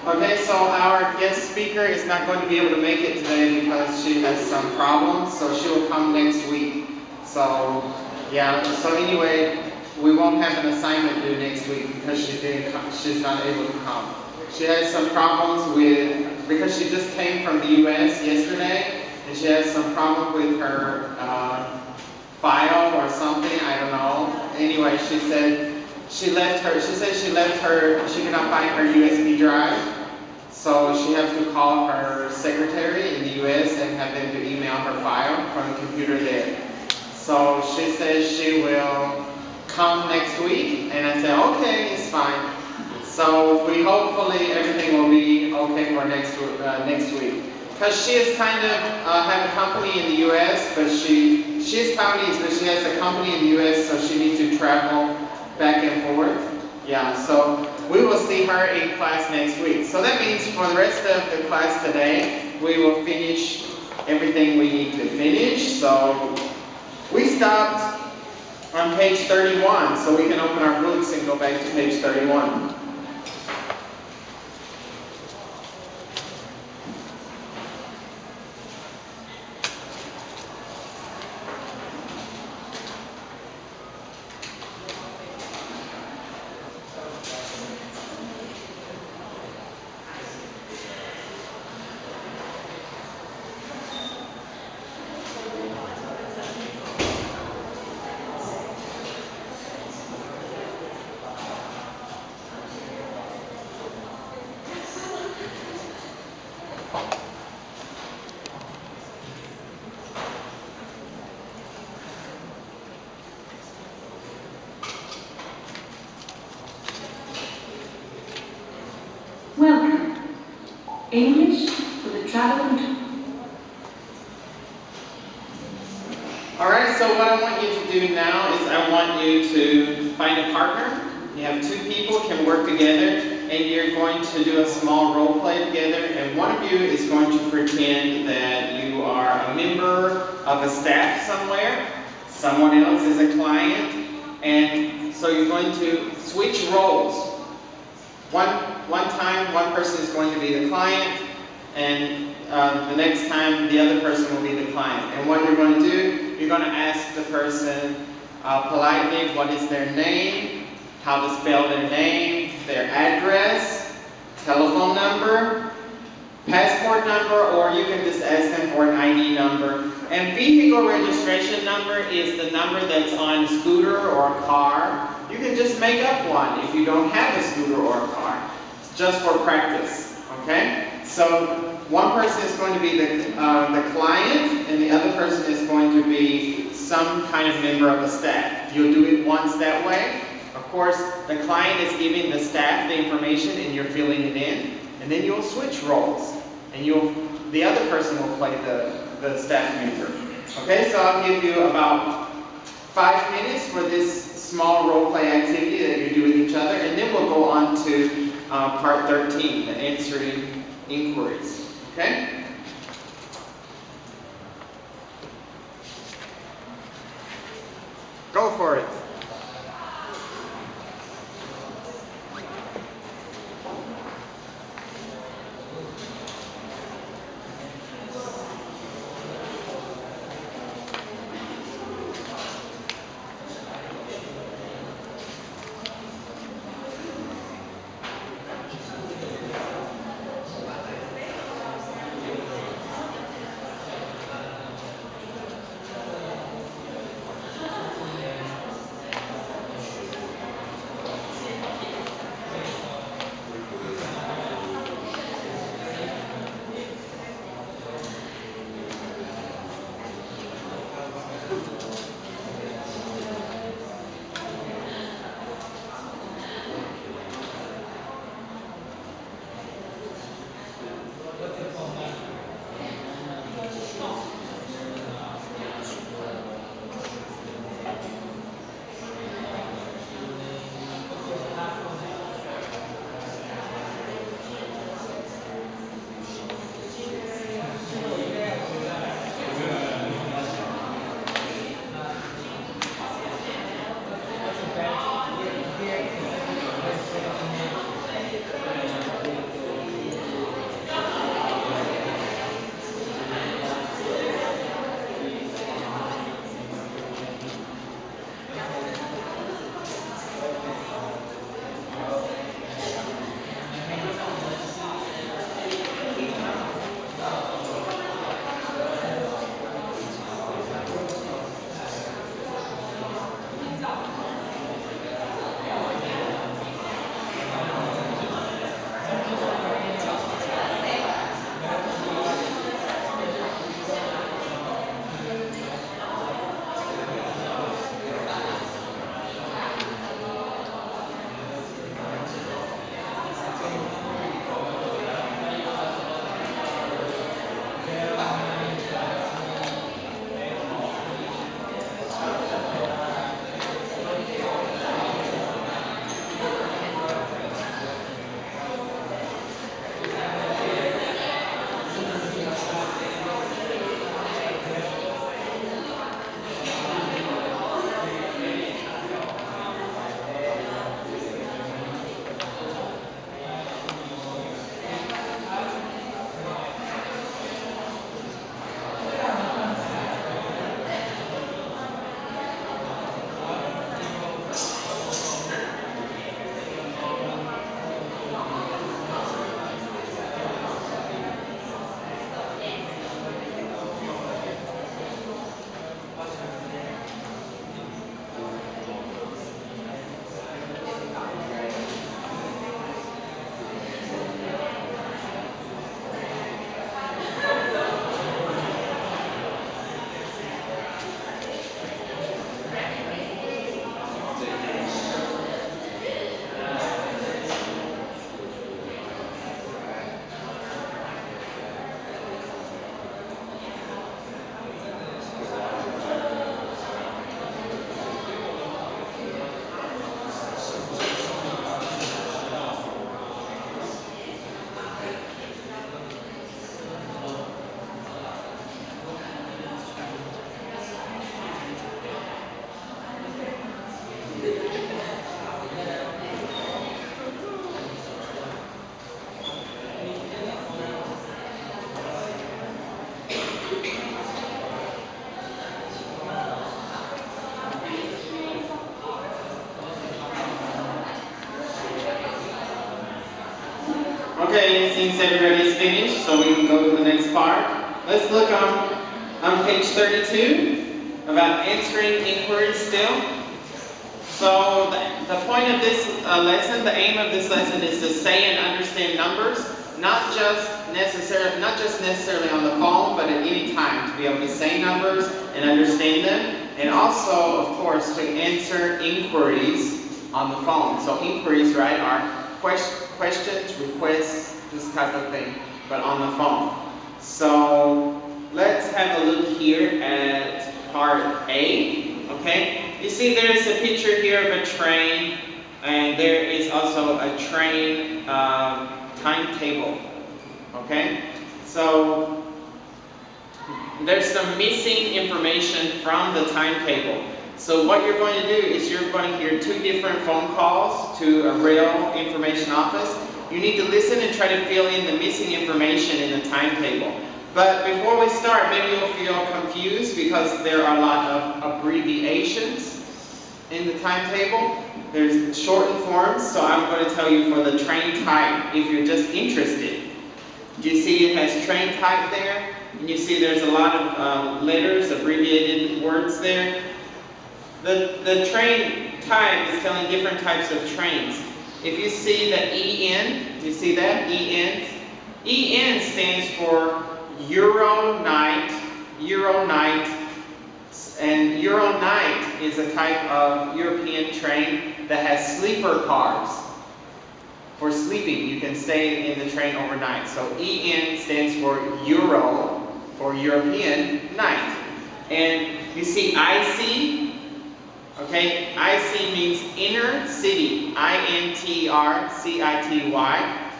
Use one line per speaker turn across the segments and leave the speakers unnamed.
Okay, so our guest speaker is not going to be able to make it today because she has some problems, so she will come next week. So, yeah, so anyway, we won't have an assignment due next week because she's not able to come. She has some problems because she just came from the U.S. yesterday, and she has some problem with her file or something, I don't know. Anyway, she said she cannot find her USB drive. So she has to call her secretary in the U.S. and have them to email her file from the computer there. So she says she will come next week, and I said, okay, it's fine. So hopefully everything will be okay for next week. Because she is kind of have a company in the U.S., but she is Taiwanese, but she has a company in the U.S., so she needs to travel back and forth. Yeah, so we will see her in class next week. So that means for the rest of the class today, we will finish everything we need to finish. So we stopped on page 31, so we can open our books and go back to page 31.
Welcome. English for the traveling.
Alright, so what I want you to do now is I want you to find a partner. You have two people can work together, and you're going to do a small role play together, and one of you is going to pretend that you are a member of a staff somewhere, someone else is a client, and so you're going to switch roles. One time, one person is going to be the client, and the next time, the other person will be the client. And what you're going to do, you're going to ask the person politely what is their name, how to spell their name, their address, telephone number, passport number, or you can just ask them for an ID number. And vehicle registration number is the number that's on a scooter or a car. You can just make up one if you don't have a scooter or a car, just for practice, okay? So one person is going to be the client, and the other person is going to be some kind of member of the staff. You'll do it once that way. Of course, the client is giving the staff the information, and you're filling it in, and then you'll switch roles, and the other person will play the staff member. Okay, so I'll give you about 5 minutes for this small role play activity that you do with each other, and then we'll go on to part 13, the answering inquiries. Okay? Go for it. it seems everybody's finished, so we can go to the next part. Let's look on page 32 about answering inquiries still. So the point of this lesson, the aim of this lesson is to say and understand numbers, not just necessarily on the phone, but at any time, to be able to say numbers and understand them, and also, of course, to answer inquiries on the phone. So inquiries, right, are questions, requests, this type of thing, but on the phone. So let's have a look here at part A, okay? You see there's a picture here of a train, and there is also a train timetable, okay? So there's some missing information from the timetable. So what you're going to do is you're going to hear two different phone calls to a rail information office. You need to listen and try to fill in the missing information in the timetable. But before we start, maybe you'll feel confused because there are a lot of abbreviations in the timetable. There's shortened forms, so I'm going to tell you for the train type if you're just interested. Do you see it has train type there? And you see there's a lot of letters, abbreviated words there. The train type is telling different types of trains. If you see the EN, you see that? EN? EN stands for Euro Night, and Euro Night is a type of European train that has sleeper cars. For sleeping, you can stay in the train overnight. So EN stands for Euro, for European night. And you see IC, okay? IC means inner city, INTRCITY,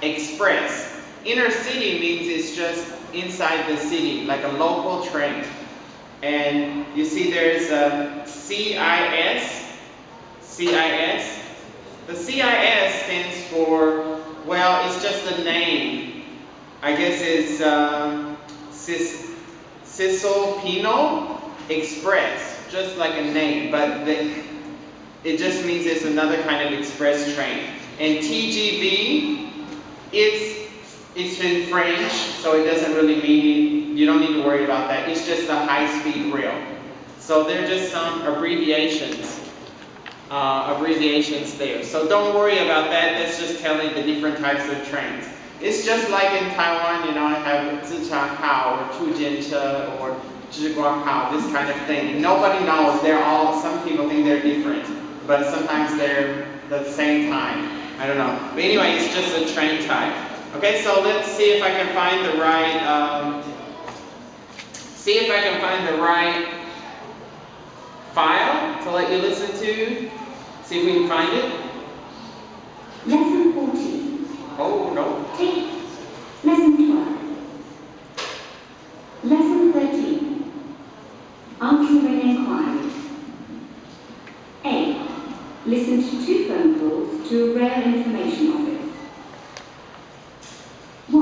express. Inner city means it's just inside the city, like a local train. And you see there's a CIS. The CIS stands for, well, it's just a name. I guess it's Cisalpino Express, just like a name, but it just means it's another kind of express train. And TGV, it's in French, so it doesn't really mean, you don't need to worry about that. It's just a high-speed rail. So they're just some abbreviations there. So don't worry about that. That's just telling the different types of trains. It's just like in Taiwan, you know, I have Zichakao or Chujianche or Zhiguakao, this kind of thing. Nobody knows. Some people think they're different, but sometimes they're the same time. I don't know. But anyway, it's just a train type. Okay, so let's see if I can find the right file to let you listen to. See if we can find it.
Lesson 14.
Oh, no.
Take Lesson 12. Lesson 13. Answering inquiries. A. Listen to two phone calls to a rail information office. 1.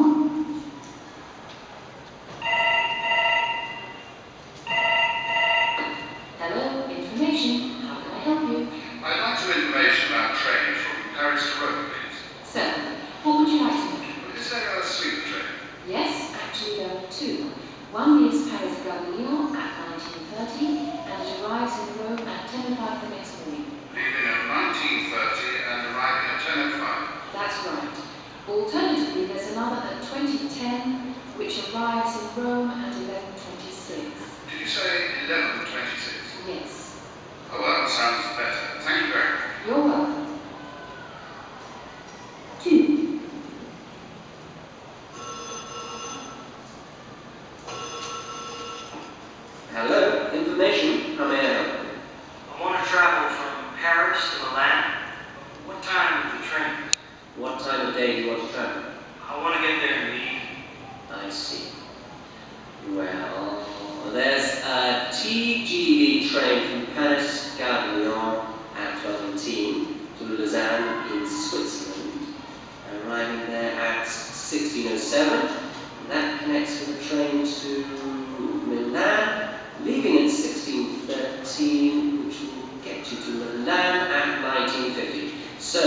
Hello, information. How can I help you?
I'd like some information about trains from Paris to Rome, please.
Certainly. What would you like to know?
Is there a sleeper train?
Yes, actually there are two. One leaves Paris Gare de Lyon at 19:30 and it arrives in Rome at 10:05 the next morning.
Leaving at 19:30 and arriving at 10:05.
That's right. Alternatively, there's another at 20:10 which arrives in Rome at 11:26.
Did you say 11:26?
Yes.
Oh, well, that sounds better. Thank you very much.
You're welcome. 2.
Hello, information. How may I help you?
I want to travel from Paris to Milan. What time is the train?
What time of day do you want to travel?
I want to get there in the evening.
I see. Well, there's a TGV train from Paris Gare de Lyon at 12:18 to Lausanne in Switzerland, arriving there at 16:07. And that connects with a train to Milan, leaving at 16:13, which will get you to Milan at 19:50. So,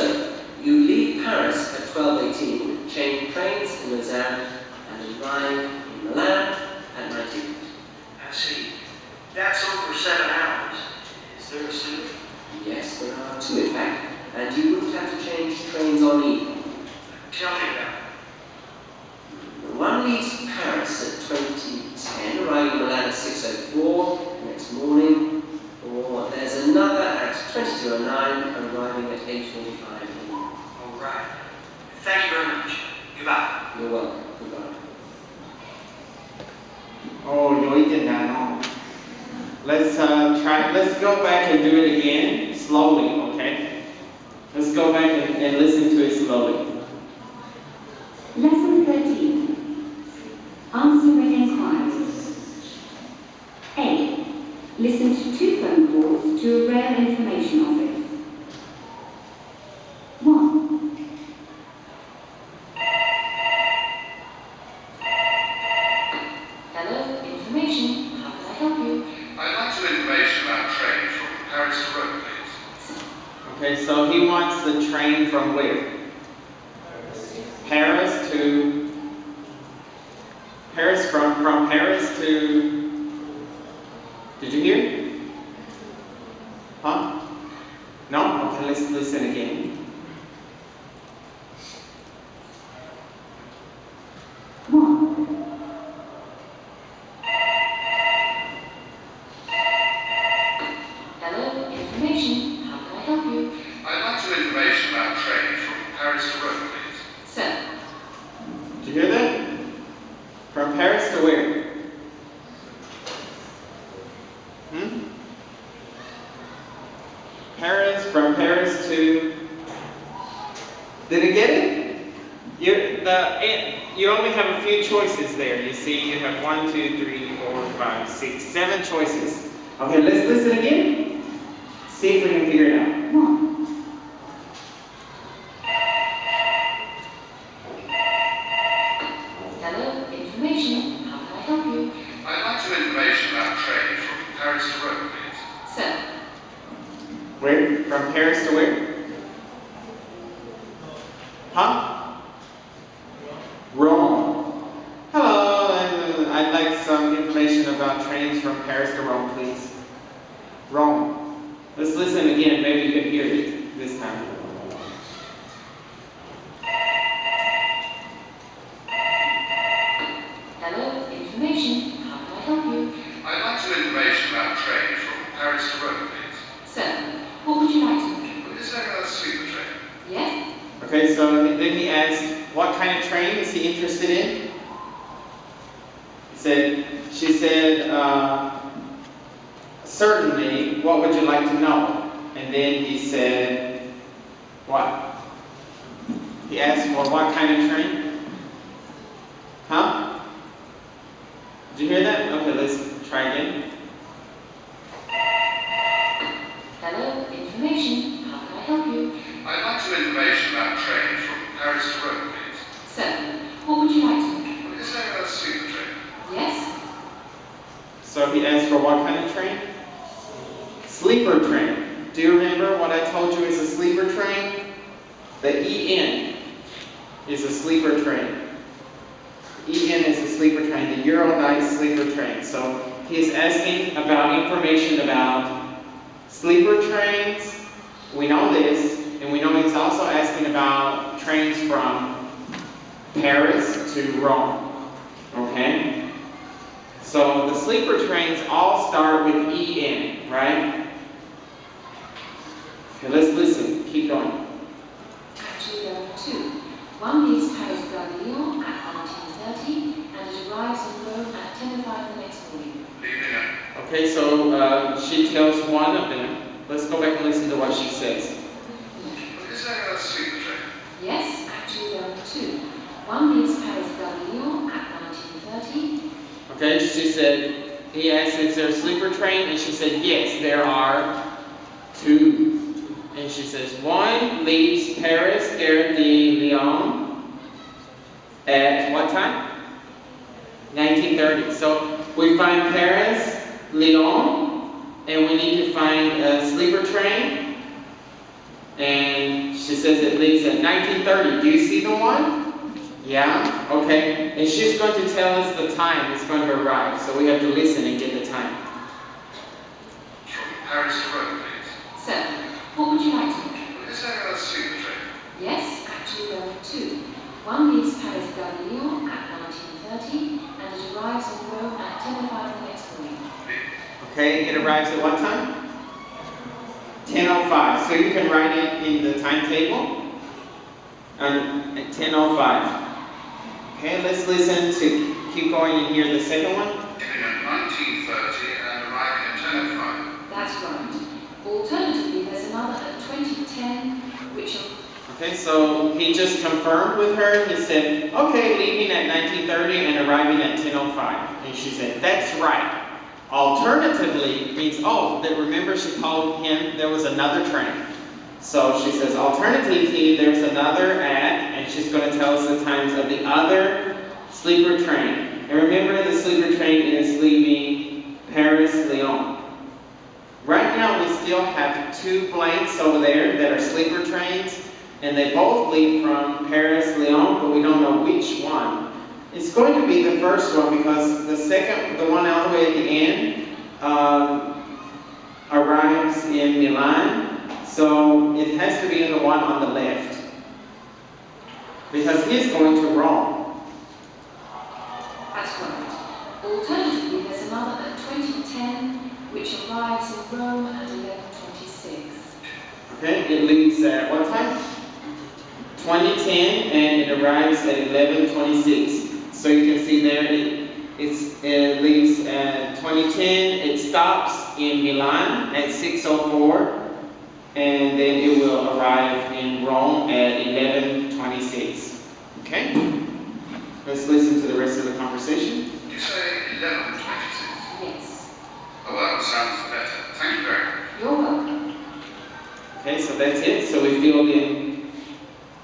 you leave Paris at 12:18, change trains in and you wouldn't have to change trains on either.
Tell me about it.
One leaves Paris at 20:10, arriving in Milan at 6:04 the next morning, or there's another at 22:09, arriving at 8:45 in the morning.
All right. Thank you very much. Goodbye.
You're welcome. Goodbye.
Oh, you're eating that, no? Let's go back and do it again, slowly, okay? Let's go back and listen to it slowly.
Lesson 13. Answering inquiries. A. Listen to 2 phone calls to a rail information office. 1. Hello, information. How can I help you?
I'd like some information about train from Paris to Rome, please.
Okay, so he wants the train from where? Paris to... from Paris to... Did you hear? Huh? No? Okay, let's listen again.
1. Hello, information. How can I help you?
I'd like some information about train from Paris to Rome, please.
Sir.
Did you hear that? From Paris to where? From Paris to... Did you get it? You only have a few choices there. You see, you have 1, 2, 3, 4, 5, 6, 7 choices. Okay, let's listen again. See if we can figure it out.
1. Hello, information. How can I help you?
I'd like some information about train from Paris to Rome, please.
Sir.
Where? From Paris to where? Huh? Rome. Hello, I'd like some information about trains from Paris to Rome, please. Rome. Let's listen again, maybe you can hear it this time.
Hello, information. How can I help you?
I'd like some information about train from Paris to Rome, please.
Sir, what would you like to know?
Is there a sleeper train?
Yes?
Okay, so then he asked, what kind of train is he interested in? She said, certainly, what would you like to know? And then he said, what? He asked, well, what kind of train? Huh? Did you hear that? Okay, let's try again.
Hello, information. How can I help you?
I'd like some information about train from Paris to Rome, please.
Sir, what would you like to know?
Is there a sleeper train?
Yes?
So he asked for what kind of train? Sleeper train. Do you remember what I told you is a sleeper train? The EN is a sleeper train. EN is a sleeper train, the Euronight sleeper train. So he's asking about information about sleeper trains. We know this, and we know he's also asking about trains from Paris to Rome. Okay? So the sleeper trains all start with EN, right? Okay, let's listen. Keep going.
Actually, there are 2. One leaves Paris Gare at 19:30 and it arrives in Rome at 10:05 the next morning.
Leaving it.
Okay, so she tells one of them. Let's go back and listen to what she says.
Is there a sleeper train?
Yes, actually there are 2. One leaves Paris Gare at 19:30.
Okay, she said, he asked, is there a sleeper train? And she said, yes, there are 2. And she says, one leaves Paris Gare de Lyon at what time? 19:30. So we find Paris, Lyon, and we need to find a sleeper train. And she says it leaves at 19:30. Do you see the one? Yeah? Okay. And she's going to tell us the time it's going to arrive. So we have to listen and get the time.
From Paris to Rome, please.
Sir, what would you like to know?
Is there a
One leaves Paris Gare de Lyon at 19:30 and it arrives in Rome at 10:05 the next morning.
Okay, it arrives at what time? 10:05. So you can write it in the timetable at 10:05. Okay, let's listen to keep going and hear the second one.
Leaving at 19:30 and arriving at 10:05.
That's right. Alternatively, there's another at 20:10, which
Okay, so he just confirmed with her. He said, okay, leaving at 19:30 and arriving at 10:05. And she said, that's right. Alternatively means, oh, that remember she told him there was another train. So she says, alternatively, there's another at, and she's going to tell us the times of the other sleeper train. And remember, the sleeper train is leaving Paris-Lyon. Right now, we still have 2 blanks over there that are sleeper trains, and they both leave from Paris-Lyon, but we don't know which one. It's going to be the first one because the one all the way at the end, arrives in Milan. So it has to be the one on the left. Because he's going to Rome.
that's right. Alternatively, there's another at 20:10, which arrives in Rome at 11:26.
Okay, it leaves at what time? 20:10 and it arrives at 11:26. So you can see there it leaves at 20:10. It stops in Milan at 6:04. And then it will arrive in Rome at 11:26. Okay? Let's listen to the rest of the conversation.
Did you say 11:26?
Yes.
Oh, that sounds better. Thank you very much.
You're welcome.
Okay, so that's it. So we filled in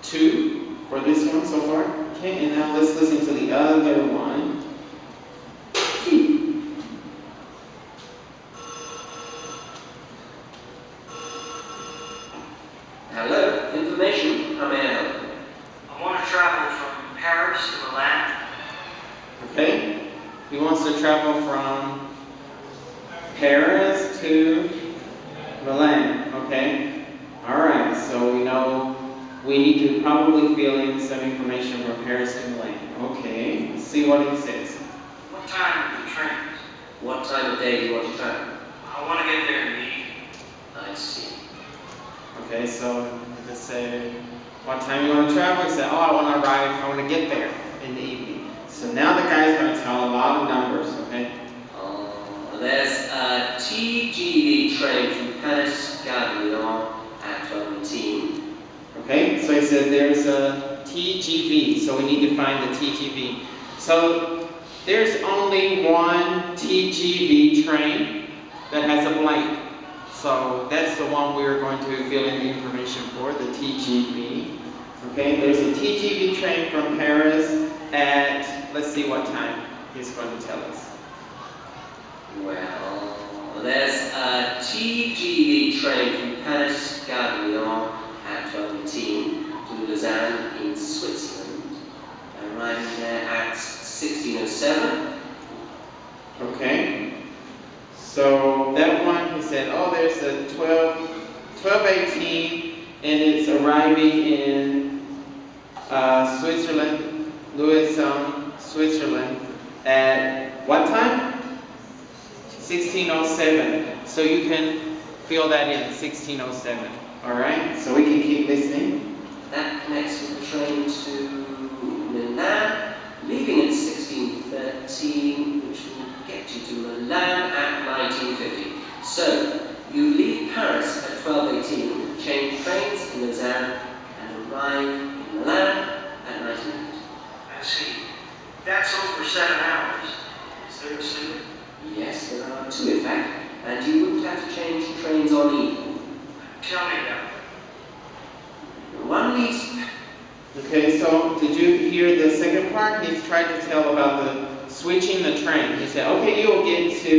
2 for this one so far. Okay, and now let's listen to the other one.
2.
Hello, information. How may I help you?
I want to travel from Paris to Milan.
Okay? He wants to travel from Paris to Milan. Okay? Alright, so we know we need to probably fill in some information from Paris to Milan. Okay, let's see what it says.
What time are the trains?
What time of day do you want to travel?
I want to get there in the evening.
I see.
Okay, so you just say, what time you want to travel? He said, oh, I want to arrive, I want to get there in the evening. So now the guy's going to tell a lot of numbers, okay?
There's a TGV train from Paris Gare de Lyon at 12:18.
Okay, so he said there's a TGV, so we need to find the TGV. So there's only one TGV train that has a blank. So that's the one we're going to fill in the information for, the TGV. Okay, there's a TGV train from Paris at, let's see what time he's going to tell us.
Well, there's a TGV train from Paris Gare de Lyon at 12:18 to Lausanne in Switzerland, arriving there at 16:07.
Okay, so that one, he said, oh, there's a 12:18, and it's arriving in Switzerland, Lausanne, Switzerland, at what time? 16:07. So you can fill that in, 16:07. All right, so we can keep listening.
That connects with the train to Milan, leaving at 16:13, which will get you to Milan at 19:50. So you leave Paris at 12:18, change trains in Lausanne, and arrive in Milan at 19:50.
I see. That's over 7 hours. Is there a sleeper?
Yes, there are 2 in fact, and you wouldn't have to change trains on either.
Tell me about it.
One leaves.
Okay, so did you hear the second part? He's trying to tell about the switching the train. He said, okay, you'll get to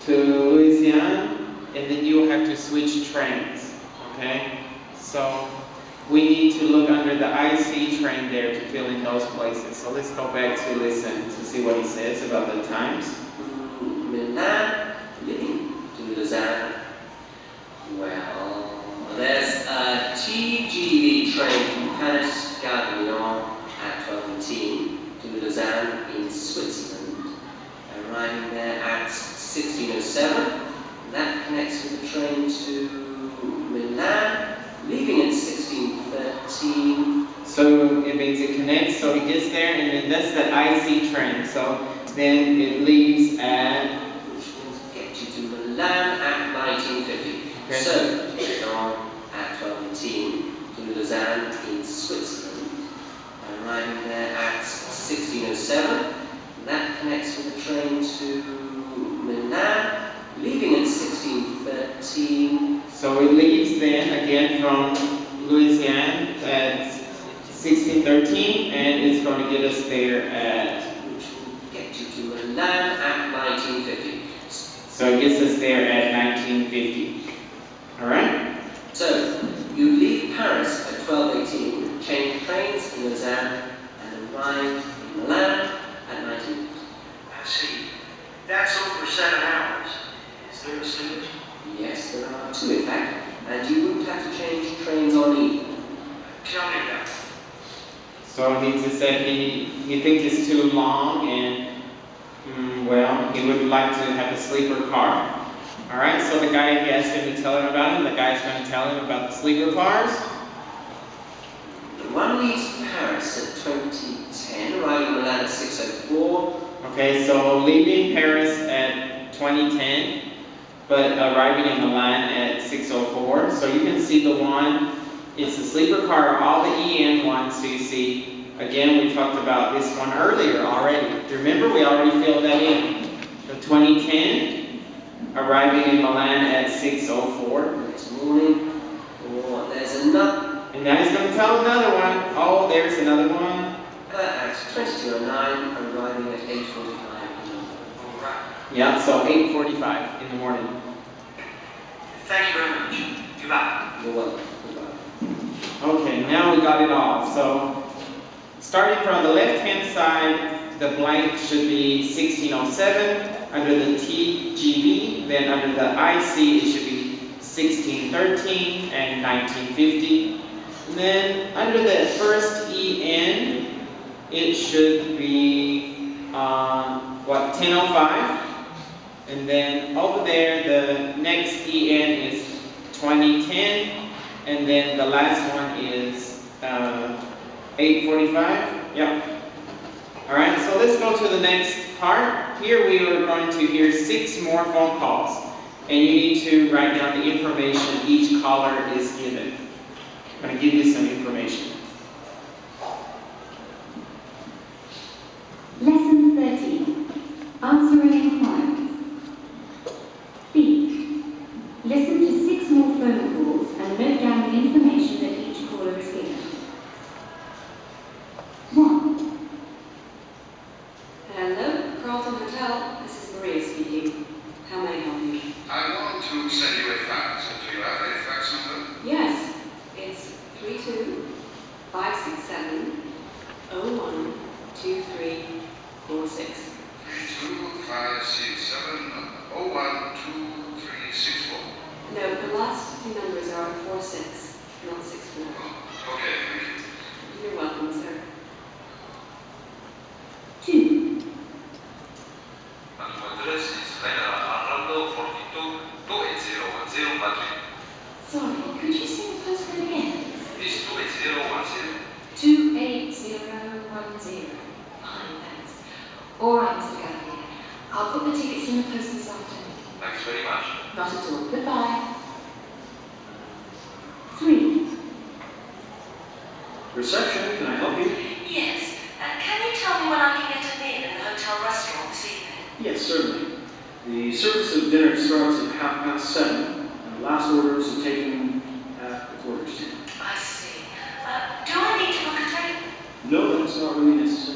Louisiana, and then you'll have to switch trains. Okay, so we need to look under the IC train there to fill in those places. So let's go back to listen to see what he says about the times.
Milan, leaving to Lausanne. Well, there's a TGV train from Paris, Gare de Lyon at 12:18 to Lausanne in Switzerland, arriving there at 16:07. That connects with the train to Milan, leaving at 16:13.
So it means it connects, so it gets there, and then that's the IC train. So then it leaves at,
Which will get you to Milan at 19:50.
Okay.
So, Lyon at 12:18 to Lausanne in Switzerland, arriving there at 16:07. That connects with the train to Milan, leaving at 16:13.
so it leaves then again from Louisiana at 16:13, and it's going to get us there at,
Which will get you to Milan at 19:50.
so it gets us there at 19:50. All right?
So, you leave Paris at 12:18, change trains in Lausanne, and arrive in Milan at 19:50.
I see. That's over 7 hours. Is there a student?
Yes, there are two in fact, and you wouldn't have to change trains on either.
Tell me about it.
So he just said he thinks it's too long, and well, he would like to have a sleeper car. All right, so the guy, he asked him to tell him about it. The guy's going to tell him about the sleeper cars.
The one leaves Paris at 20:10, arriving in Milan at 6:04.
Okay, so leaving Paris at 2010, but arriving in Milan at 6:04. So you can see the one, it's the sleeper car, all the EN ones. So you see, again, we talked about this one earlier already. Remember, we already filled that in. The 2010, arriving in Milan at 6:04.
Next morning, or there's another
And now he's going to tell another one. Oh, there's another one.
at 22:09, arriving at 8:45 in the morning.
All right.
Yeah, so 8:45 in the morning.
Thank you very much. Goodbye.
You're welcome. Goodbye.
Okay, now we got it all. So, starting from the left-hand side, the blank should be 16:07. Under the TGV, then under the IC, it should be 16:13 and 19:50. And then under the first EN, it should be 10:05. And then over there, the next EN is 2010, and then the last one is 8:45. Yep. All right, so let's go to the next part. Here we are going to hear 6 more phone calls, and you need to write down the information each caller is given. I'm going to give you some information.
Lesson 13. Answering inquiries. B. Listen to 6 more phone calls and note down the information that each caller is given. 1.
Hello, Carlton Hotel. This is Maria speaking. How may I help you?
I want to send you a fax. Do you have a fax number?
Yes, it's 32-567-012346.
32-567-012364.
No, the last 2 numbers are 46, not 64.
Okay, thank you.
You're welcome, sir.
2.
Address is General Arnaldo 42 28010 Madrid.
Sorry, could you say the postcode again?
Is 28010?
28010. Fine, thanks. All right, Mr. Gallagher. I'll put the tickets in the post this afternoon.
Thanks very much.
Not at all. Goodbye.
3.
Reception, can I help you?
Yes. Can you tell me when I can get a meal in the hotel restaurant this evening?
Yes, certainly. The service of dinner starts at 7:30, and the last orders are taken at 9:45.
I see. Do I need to book a table?
No, that's not really necessary.